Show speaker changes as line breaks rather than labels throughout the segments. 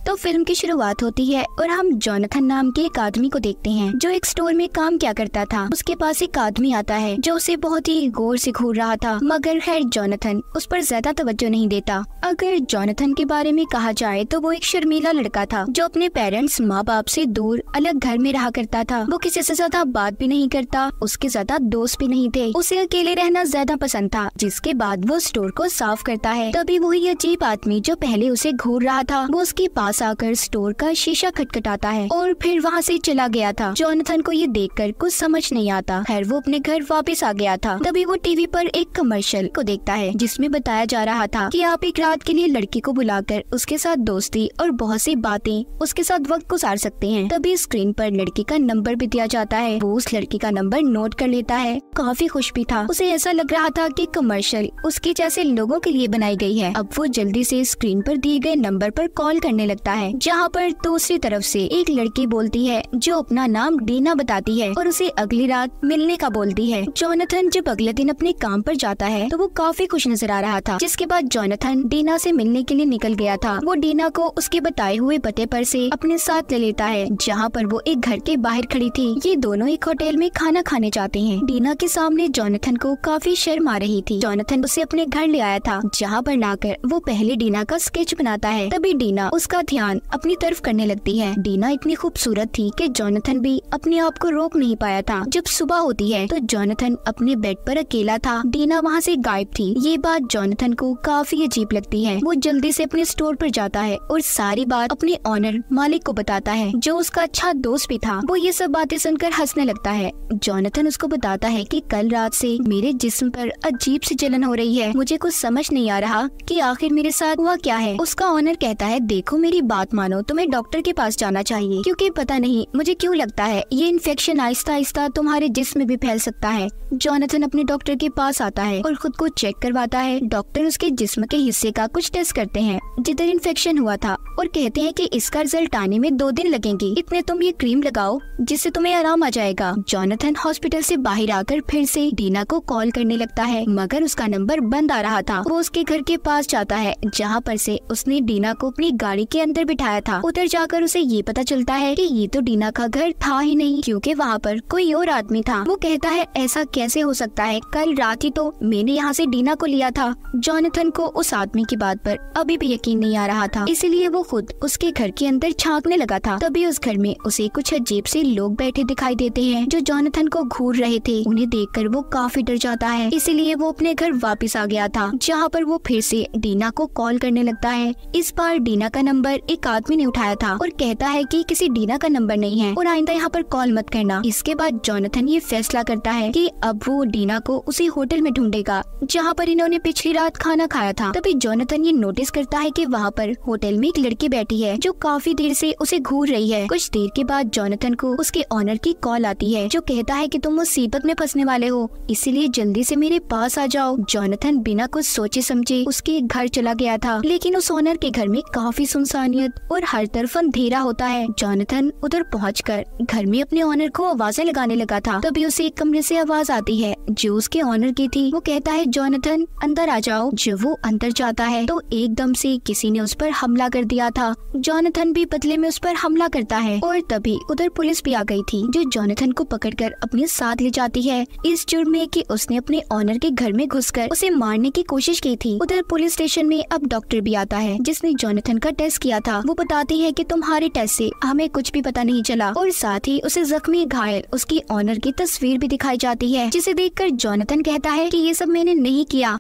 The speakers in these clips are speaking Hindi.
तो फिल्म की शुरुआत होती है और हम जोनाथन नाम के एक आदमी को देखते हैं जो एक स्टोर में काम क्या करता था। उसके पास एक आदमी आता है जो उसे बहुत ही गौर से घूर रहा था, मगर खैर जोनाथन उस पर ज्यादा तवज्जो नहीं देता। अगर जोनाथन के बारे में कहा जाए तो वो एक शर्मीला लड़का था जो अपने पेरेंट्स माँ बाप से दूर अलग घर में रहा करता था। वो किसी से ज्यादा बात भी नहीं करता, उसके ज्यादा दोस्त भी नहीं थे, उसे अकेले रहना ज्यादा पसंद था। जिसके बाद वो स्टोर को साफ करता है, तभी वही अजीब आदमी जो पहले उसे घूर रहा था वो उसके पास आकर स्टोर का शीशा खटखटाता है और फिर वहाँ से चला गया था। जोनाथन को ये देखकर कुछ समझ नहीं आता। खैर वो अपने घर वापस आ गया था, तभी वो टीवी पर एक कमर्शियल को देखता है जिसमें बताया जा रहा था कि आप एक रात के लिए लड़की को बुलाकर उसके साथ दोस्ती और बहुत सी बातें उसके साथ वक्त गुजार सकते हैं। तभी स्क्रीन पर लड़की का नंबर भी दिया जाता है। वो उस लड़की का नंबर नोट कर लेता है। काफी खुश भी था, उसे ऐसा लग रहा था कि कमर्शियल उसके जैसे लोगों के लिए बनाई गई है। अब वो जल्दी से स्क्रीन पर दिए गए नंबर पर कॉल करने लगता है, जहाँ पर दूसरी तरफ से एक लड़की बोलती है जो अपना नाम डीना बताती है और उसे अगली रात मिलने का बोलती है। जोनाथन जब अगले दिन अपने काम पर जाता है तो वो काफी खुश नजर आ रहा था। जिसके बाद जोनाथन डीना से मिलने के लिए निकल गया था। वो डीना को उसके बताए हुए पते पर से अपने साथ ले लेता है, जहाँ पर वो एक घर के बाहर खड़ी थी। ये दोनों एक होटल में खाना खाने जाते हैं। डीना के सामने जोनाथन को काफी शर्म आ रही थी। जोनाथन उसे अपने घर ले आया था, जहाँ पर लाकर वो पहले डीना का स्केच बनाता है। तभी डीना उसका ध्यान अपनी तरफ करने लगती है। डीना इतनी खूबसूरत थी कि जोनाथन भी अपने आप को रोक नहीं पाया था। जब सुबह होती है तो जोनाथन अपने बेड पर अकेला था। डीना वहाँ से गायब थी। ये बात जोनाथन को काफी अजीब लगती है। वो जल्दी से अपने स्टोर पर जाता है और सारी बात अपने ऑनर मालिक को बताता है, जो उसका अच्छा दोस्त भी था। वो ये सब बातें सुनकर हंसने लगता है। जोनाथन उसको बताता है कि कल रात से मेरे जिस्म पर अजीब सी जलन हो रही है। मुझे कुछ समझ नहीं आ रहा कि आखिर मेरे साथ हुआ क्या है। उसका ऑनर कहता है, देखो मेरी बात मानो, तुम्हें डॉक्टर के पास जाना चाहिए, क्योंकि पता नहीं मुझे क्यों लगता है ये इन्फेक्शन आहिस्ता आहिस्ता तुम्हारे जिस्म में भी फैल सकता है। जोनाथन अपने डॉक्टर के पास आता है और खुद को चेक करवाता है। डॉक्टर उसके जिस्म के हिस्से का कुछ टेस्ट करते हैं जिधर इन्फेक्शन हुआ था और कहते हैं कि इसका रिजल्ट आने में 2 दिन लगेंगे। इतने तुम ये क्रीम लगाओ जिससे तुम्हें आराम आ जाएगा। जोनाथन हॉस्पिटल से बाहर आकर फिर से डीना को कॉल करने लगता है, मगर उसका नंबर बंद आ रहा था। वो उसके घर के पास जाता है, जहाँ पर से उसने डीना को अपनी गाड़ी के अंदर बिठाया था। उधर जाकर उसे ये पता चलता है कि ये तो डीना का घर था ही नहीं, क्योंकि वहाँ पर कोई और आदमी था। वो कहता है, ऐसा कैसे हो सकता है, कल रात ही तो मैंने यहाँ से डीना को लिया था। जोनाथन को उस आदमी की बात पर अभी भी यकीन नहीं आ रहा था, इसीलिए वो खुद उसके घर के अंदर झांकने लगा था। तभी उस घर में उसे कुछ अजीब से लोग बैठे दिखाई देते हैं जो जोनाथन को घूर रहे थे। उन्हें देखकर वो काफी डर जाता है, इसीलिए वो अपने घर वापस आ गया था, जहाँ पर वो फिर से डीना को कॉल करने लगता है। इस बार डीना का नंबर एक आदमी ने उठाया था और कहता है कि किसी डीना का नंबर नहीं है और आइंदा यहाँ पर कॉल मत करना। इसके बाद जोनाथन ये फैसला करता है कि अब वो डीना को उसी होटल में ढूंढेगा जहाँ पर इन्होंने पिछली रात खाना खाया था। तभी जोनाथन ये नोटिस करता है कि वहाँ पर होटल में एक लड़की बैठी है जो काफी देर से उसे घूर रही है। कुछ देर के बाद जोनाथन को उसके ऑनर की कॉल आती है, जो कहता है कि तुम मुसीबत में फंसने वाले हो, इसीलिए जल्दी से मेरे पास आ जाओ। जोनाथन बिना कुछ सोचे समझे उसके घर चला गया था, लेकिन उस ऑनर के घर में काफी सुनसानियत और हर तरफ अंधेरा होता है। जोनाथन उधर पहुंचकर घर में अपने ऑनर को आवाजें लगाने लगा था। तभी उसे एक कमरे से आवाज आती है जो उसके ऑनर की थी। वो कहता है, जोनाथन अंदर आ जाओ। जब वो अंदर जाता है तो एकदम से किसी ने उस पर हमला कर दिया था। जोनाथन भी बदले में उस पर हमला करता है और तभी उधर पुलिस भी आ गई थी, जो जोनाथन को पकड़कर अपने साथ ले जाती है इस जुर्म में कि उसने अपने ऑनर के घर में घुसकर उसे मारने की कोशिश की थी। उधर पुलिस स्टेशन में अब डॉक्टर भी आता है जिसने जोनाथन का टेस्ट किया था। वो बताती है कि तुम्हारे टेस्ट से हमें कुछ भी पता नहीं चला, और साथ ही उसे जख्मी घायल उसकी ऑनर की तस्वीर भी दिखाई जाती है, जिसे देखकर जोनाथन कहता है कि ये सब मैंने नहीं किया।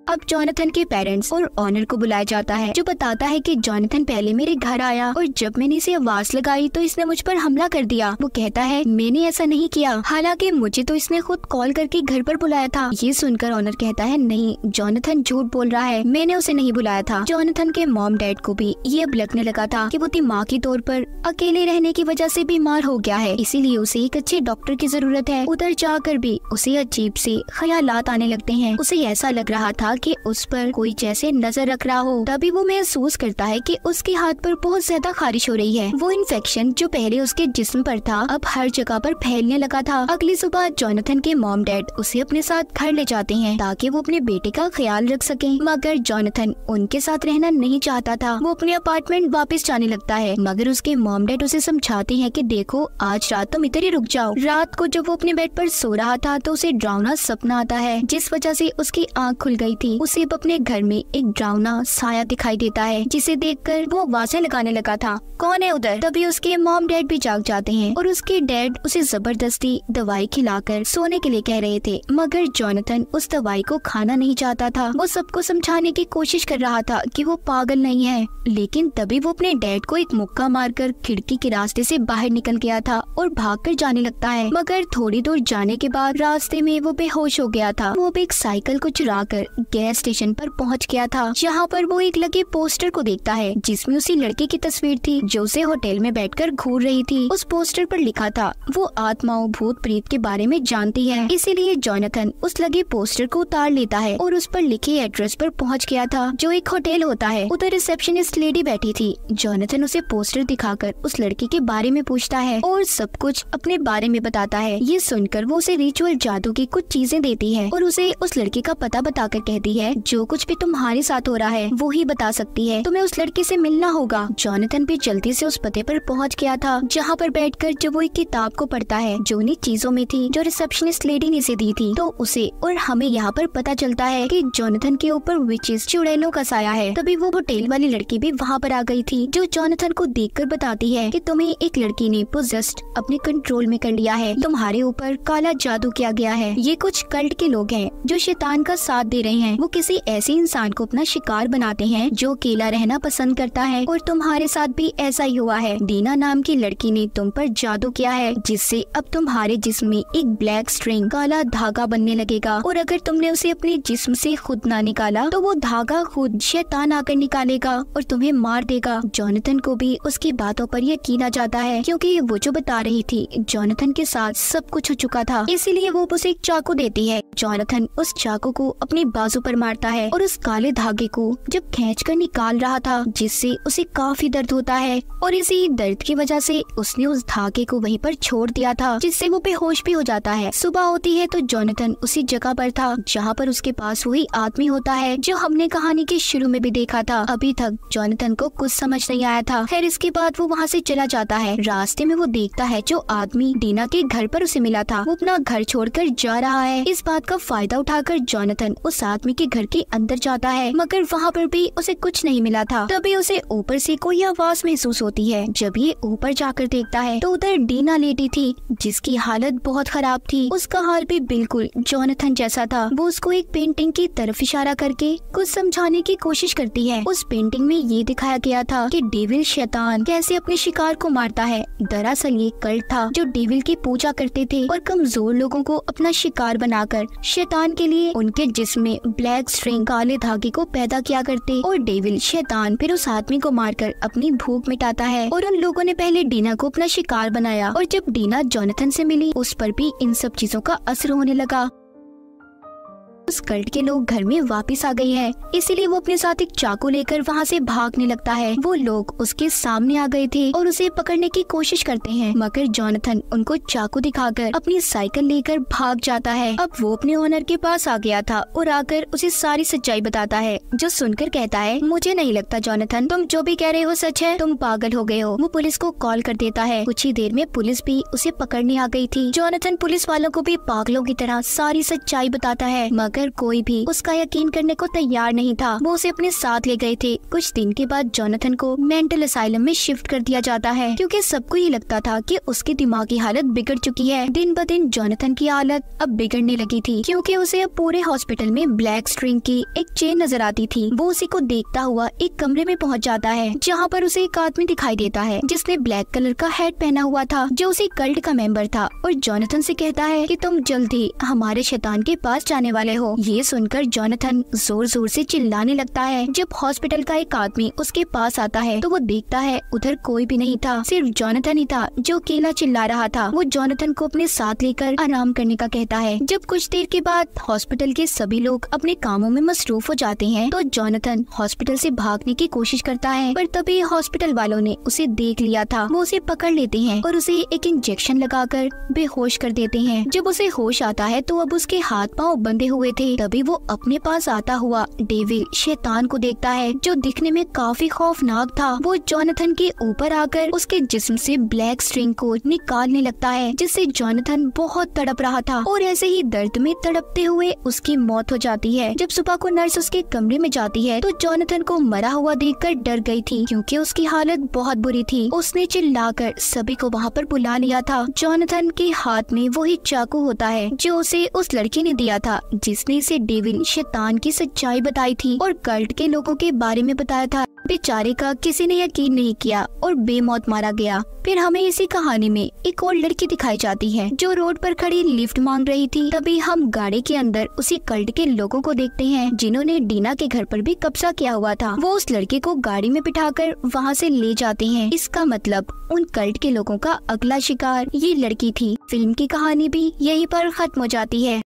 अब जोनाथन के पेरेंट्स और ऑनर को बुलाया जाता है, जो बताता है कि जोनाथन पहले मेरे घर आया और जब मैंने इसे आवाज लगाई तो इसने मुझ पर हमला कर दिया। वो कहता है, मैंने ऐसा नहीं किया, हालांकि मुझे तो इसने खुद कॉल करके घर पर बुलाया था। ये सुनकर ऑनर कहता है, नहीं, जोनाथन झूठ बोल रहा है, मैंने उसे नहीं बुलाया था। जोनाथन के मॉम डैड को भी ये अब लगने लगा था कि वो दिमागी तौर पर अकेले रहने की वजह से बीमार हो गया है, इसीलिए उसे एक अच्छे डॉक्टर की जरूरत है। उधर जाकर भी उसे अजीब से ख्यालात आने लगते हैं। उसे ऐसा लग रहा था था कि उस पर कोई जैसे नजर रख रहा हो। तभी वो महसूस करता है कि उसके हाथ पर बहुत ज्यादा खारिश हो रही है। वो इन्फेक्शन जो पहले उसके जिस्म पर था अब हर जगह पर फैलने लगा था। अगली सुबह जोनाथन के मॉम डैड उसे अपने साथ घर ले जाते हैं ताकि वो अपने बेटे का ख्याल रख सके, मगर जोनाथन उनके साथ रहना नहीं चाहता था। वो अपने अपार्टमेंट वापस जाने लगता है, मगर उसके मॉम डैड उसे समझाते हैं कि देखो आज रात तुम इधर ही रुक जाओ। रात को जब वो अपने बेड पर सो रहा था तो उसे डरावना सपना आता है, जिस वजह से उसकी आँख खुल गई थी। उसे अब अपने घर में एक डरावना साया दिखाई देता है, जिसे देखकर वो आवाजें लगाने लगा था, कौन है उधर। तभी उसके मॉम डैड भी जाग जाते हैं और उसके डैड उसे जबरदस्ती दवाई खिलाकर सोने के लिए कह रहे थे, मगर जोनाथन उस दवाई को खाना नहीं चाहता था। वो सबको समझाने की कोशिश कर रहा था कि वो पागल नहीं है, लेकिन तभी वो अपने डैड को एक मुक्का मारकर खिड़की के रास्ते से बाहर निकल गया था और भागकर जाने लगता है। मगर थोड़ी दूर जाने के बाद रास्ते में वो बेहोश हो गया था। वो एक साइकिल को चुराकर गैस स्टेशन पर पहुंच गया था, जहां पर वो एक लगे पोस्टर को देखता है जिसमें उसी लड़की की तस्वीर थी जो उसे होटल में बैठकर घूर रही थी। उस पोस्टर पर लिखा था वो आत्माओं भूत प्रेत के बारे में जानती है। इसीलिए जोनाथन उस लगे पोस्टर को उतार लेता है और उस पर लिखे एड्रेस पर पहुंच गया था जो एक होटल होता है। उधर रिसेप्शनिस्ट लेडी बैठी थी। जोनाथन उसे पोस्टर दिखाकर उस लड़की के बारे में पूछता है और सब कुछ अपने बारे में बताता है। ये सुनकर वो उसे रिचुअल जादू की कुछ चीजें देती है और उसे उस लड़की का पता बताकर कहती है जो कुछ भी तुम्हारे साथ हो रहा है वो ही बता सकती है, तुम्हें उस लड़की से मिलना होगा। जोनाथन भी जल्दी से उस पते पर पहुंच गया था, जहां पर बैठकर जब वो एक किताब को पढ़ता है जो उन्हीं चीजों में थी जो रिसेप्शनिस्ट लेडी ने इसे दी थी, तो उसे और हमें यहाँ पर पता चलता है कि जोनाथन के ऊपर विचेस चुड़ैलों का साया है। तभी वो होटल वाली लड़की भी वहाँ पर आ गई थी, जो जोनाथन को देखकर बताती है कि तुम्हें एक लड़की ने पोजेस्ड अपने कंट्रोल में कर लिया है, तुम्हारे ऊपर काला जादू किया गया है। ये कुछ कल्ट के लोग हैं जो शैतान का साथ दे रहे हैं। वो किसी ऐसे इंसान को अपना शिकार बनाते हैं जो अकेला रहना पसंद करता है, और तुम्हारे साथ भी ऐसा ही हुआ है। दीना नाम की लड़की ने तुम पर जादू किया है, जिससे अब तुम्हारे जिस्म में एक ब्लैक स्ट्रिंग काला धागा बनने लगेगा, और अगर तुमने उसे अपने जिस्म से खुद ना निकाला तो वो धागा खुद शैतान आकर निकालेगा और तुम्हें मार देगा। जोनाथन को भी उसकी बातों पर यकीन आ जाता है, क्योंकि वो जो बता रही थी जोनाथन के साथ सब कुछ हो चुका था। इसीलिए वो उसे एक चाकू देती है। जोनाथन उस चाकू को अपनी बाजू पर मारता है और उस काले धागे को जब खींचकर निकाल रहा था, जिससे उसे काफी दर्द होता है, और इसी दर्द की वजह से उसने उस धागे को वहीं पर छोड़ दिया था, जिससे वो बेहोश भी हो जाता है। सुबह होती है तो जोनाथन उसी जगह पर था जहाँ पर उसके पास वही आदमी होता है जो हमने कहानी के शुरू में भी देखा था। अभी तक जोनाथन को कुछ समझ नहीं आया था। खैर इसके बाद वो वहाँ से चला जाता है। रास्ते में वो देखता है जो आदमी डीना के घर पर उसे मिला था वो अपना घर छोड़कर जा रहा है। इस बात का फायदा उठाकर जोनाथन उस आदमी के घर के अंदर जाता है, मगर वहाँ पर भी उसे कुछ नहीं मिला था। तभी उसे ऊपर से कोई आवाज महसूस होती है। जब ये ऊपर जाकर देखता है तो उधर डीना लेटी थी, जिसकी हालत बहुत खराब थी। उसका हाल भी बिल्कुल जोनाथन जैसा था। वो उसको एक पेंटिंग की तरफ इशारा करके कुछ समझाने की कोशिश करती है। उस पेंटिंग में ये दिखाया गया था कि डेविल शैतान कैसे अपने शिकार को मारता है। दरअसल ये कल्ट था जो डेविल की पूजा करते थे और कमजोर लोगों को अपना शिकार बनाकर शैतान के लिए उनके जिस्म में ब्लैक स्ट्रिंग काले धागे को पैदा किया करते, और डेविल शैतान फिर उस आदमी को मारकर अपनी भूख मिटाता है। और उन लोगों ने पहले डीना को अपना शिकार बनाया, और जब डीना जोनाथन से मिली उस पर भी इन सब चीजों का असर होने लगा। उस कल्ट के लोग घर में वापस आ गए हैं, इसीलिए वो अपने साथ एक चाकू लेकर वहाँ से भागने लगता है। वो लोग उसके सामने आ गए थे और उसे पकड़ने की कोशिश करते हैं, मगर जोनाथन उनको चाकू दिखाकर अपनी साइकिल लेकर भाग जाता है। अब वो अपने ओनर के पास आ गया था और आकर उसे सारी सच्चाई बताता है, जो सुनकर कहता है मुझे नहीं लगता जोनाथन तुम जो भी कह रहे हो सच है, तुम पागल हो गए हो। वो पुलिस को कॉल कर देता है। कुछ ही देर में पुलिस भी उसे पकड़ने आ गई थी। जोनाथन पुलिस वालों को भी पागलों की तरह सारी सच्चाई बताता है, मगर कोई भी उसका यकीन करने को तैयार नहीं था। वो उसे अपने साथ ले गए थे। कुछ दिन के बाद जोनाथन को मेंटल असाइलम में शिफ्ट कर दिया जाता है, क्योंकि सबको ये लगता था कि उसकी दिमागी हालत बिगड़ चुकी है। दिन ब दिन जोनाथन की हालत अब बिगड़ने लगी थी, क्योंकि उसे अब पूरे हॉस्पिटल में ब्लैक स्ट्रिंग की एक चेन नजर आती थी। वो उसी को देखता हुआ एक कमरे में पहुँच जाता है, जहाँ पर उसे एक आदमी दिखाई देता है जिसने ब्लैक कलर का हैट पहना हुआ था, जो उसी कल्ट का मेंबर था, और जोनाथन से कहता है कि तुम जल्द ही हमारे शैतान के पास जाने वाले हो। हो। ये सुनकर जोनाथन जोर जोर से चिल्लाने लगता है। जब हॉस्पिटल का एक आदमी उसके पास आता है तो वो देखता है उधर कोई भी नहीं था, सिर्फ जोनाथन ही था जो अकेला चिल्ला रहा था। वो जोनाथन को अपने साथ लेकर आराम करने का कहता है। जब कुछ देर के बाद हॉस्पिटल के सभी लोग अपने कामों में मसरूफ हो जाते हैं तो जोनाथन हॉस्पिटल से भागने की कोशिश करता है, पर तभी हॉस्पिटल वालों ने उसे देख लिया था। वो उसे पकड़ लेते हैं और उसे एक इंजेक्शन लगाकर बेहोश कर देते हैं। जब उसे होश आता है तो अब उसके हाथ पांव बंधे हुए थे। तभी वो अपने पास आता हुआ डेविल शैतान को देखता है जो दिखने में काफी खौफनाक था। वो जोनाथन के ऊपर आकर उसके जिस्म से ब्लैक स्ट्रिंग को निकालने लगता है, जिससे जोनाथन बहुत तड़प रहा था और ऐसे ही दर्द में तड़पते हुए उसकी मौत हो जाती है। जब सुबह को नर्स उसके कमरे में जाती है तो जोनाथन को मरा हुआ देखकर डर गई थी, क्योंकि उसकी हालत बहुत बुरी थी। उसने चिल्लाकर सभी को वहाँ पर बुला लिया था। जोनाथन के हाथ में वही चाकू होता है जो उसे उस लड़के ने दिया था जिसने इसे डेविल शैतान की सच्चाई बताई थी और कल्ट के लोगों के बारे में बताया था। बेचारे का किसी ने यकीन नहीं किया और बेमौत मारा गया। फिर हमें इसी कहानी में एक और लड़की दिखाई जाती है जो रोड पर खड़ी लिफ्ट मांग रही थी। तभी हम गाड़ी के अंदर उसी कल्ट के लोगों को देखते हैं जिन्होंने डीना के घर पर भी कब्जा किया हुआ था। वो उस लड़के को गाड़ी में बिठाकर वहाँ से ले जाते हैं। इसका मतलब उन कल्ट के लोगों का अगला शिकार ये लड़की थी। फिल्म की कहानी भी यहीं पर खत्म हो जाती है।